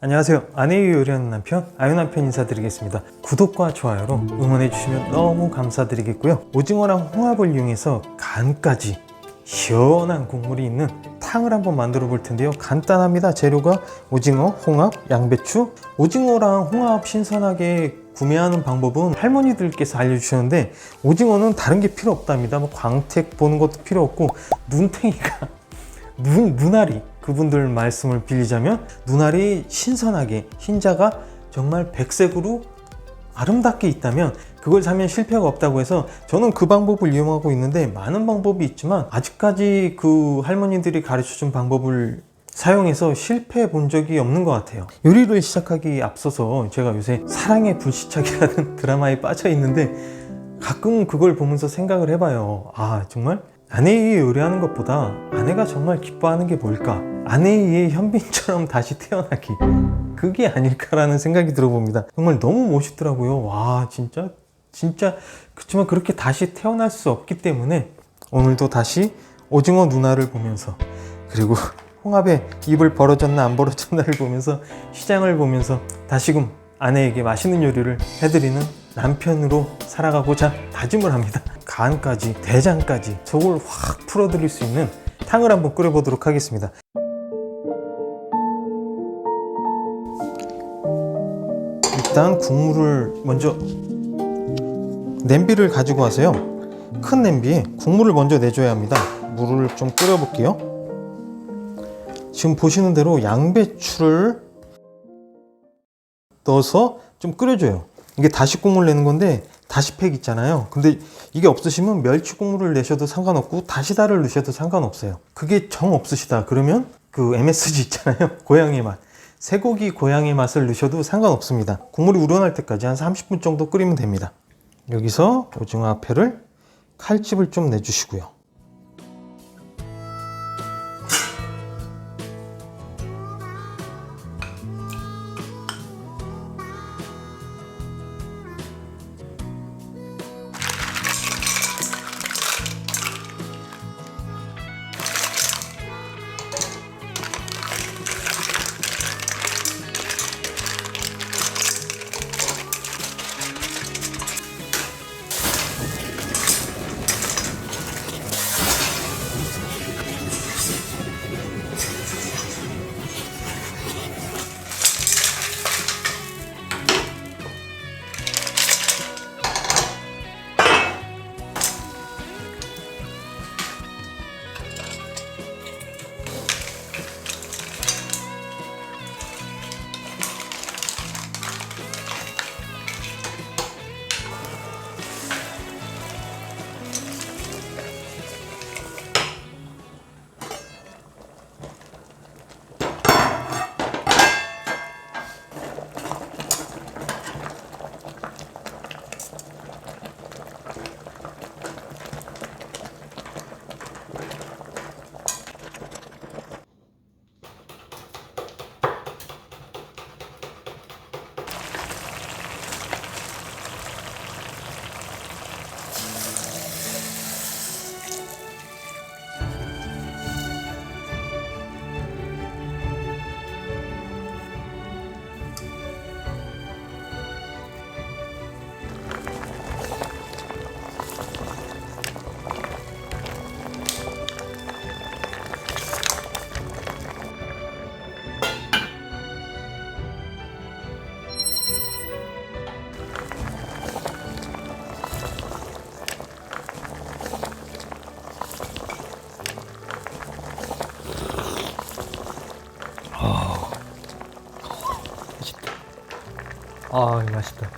안녕하세요. 아내의 요리하는 남편 아유남편 인사드리겠습니다. 구독과 좋아요로 응원해 주시면 너무 감사드리겠고요. 오징어랑 홍합을 이용해서 간까지 시원한 국물이 있는 탕을 한번 만들어 볼 텐데요. 간단합니다. 재료가 오징어, 홍합, 양배추. 오징어랑 홍합 신선하게 구매하는 방법은 할머니들께서 알려주셨는데, 오징어는 다른 게 필요 없답니다. 뭐 광택 보는 것도 필요 없고, 눈탱이가 눈알이, 그분들 말씀을 빌리자면 눈알이 신선하게, 흰자가 정말 백색으로 아름답게 있다면 그걸 사면 실패가 없다고 해서 저는 그 방법을 이용하고 있는데, 많은 방법이 있지만 아직까지 그 할머니들이 가르쳐준 방법을 사용해서 실패해 본 적이 없는 것 같아요. 요리를 시작하기 앞서서 제가 요새 사랑의 불시착이라는 드라마에 빠져 있는데, 가끔 그걸 보면서 생각을 해봐요. 아, 정말 아내에 의해 요리하는 것보다 아내가 정말 기뻐하는 게 뭘까? 아내에 의해 현빈처럼 다시 태어나기, 그게 아닐까라는 생각이 들어봅니다. 정말 너무 멋있더라고요. 와, 진짜 그렇지만 그렇게 다시 태어날 수 없기 때문에 오늘도 다시 오징어 누나를 보면서, 그리고 홍합에 입을 벌어졌나 안 벌어졌나를 보면서, 시장을 보면서 다시금 아내에게 맛있는 요리를 해드리는 남편으로 살아가고자 다짐을 합니다. 간까지 대장까지 속을 확 풀어드릴 수 있는 탕을 한번 끓여보도록 하겠습니다. 일단 국물을 먼저, 냄비를 가지고 와서요, 큰 냄비에 국물을 먼저 내줘야 합니다. 물을 좀 끓여 볼게요. 지금 보시는 대로 양배추를 넣어서 좀 끓여줘요. 이게 다시 국물 내는 건데, 다시팩 있잖아요. 근데 이게 없으시면 멸치 국물을 내셔도 상관없고 다시다를 넣으셔도 상관없어요. 그게 정 없으시다 그러면 그 MSG 있잖아요. 고향의 맛, 쇠고기 고향의 맛을 넣으셔도 상관없습니다. 국물이 우러날 때까지 한 30분 정도 끓이면 됩니다. 여기서 오징어 앞에를 칼집을 좀 내주시고요. 아, 맛있다.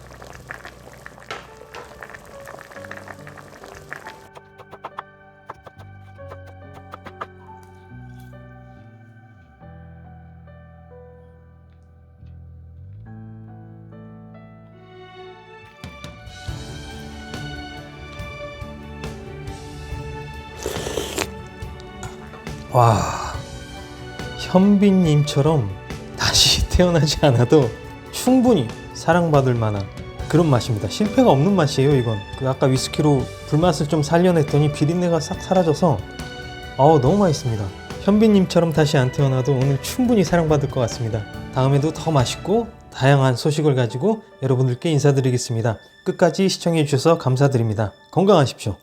와, 현빈님처럼 다시 태어나지 않아도 충분히 사랑받을 만한 그런 맛입니다. 실패가 없는 맛이에요. 이건 그 아까 위스키로 불맛을 좀 살려냈더니 비린내가 싹 사라져서 너무 맛있습니다. 현빈님처럼 다시 안 태어나도 오늘 충분히 사랑받을 것 같습니다. 다음에도 더 맛있고 다양한 소식을 가지고 여러분들께 인사드리겠습니다. 끝까지 시청해 주셔서 감사드립니다. 건강하십시오.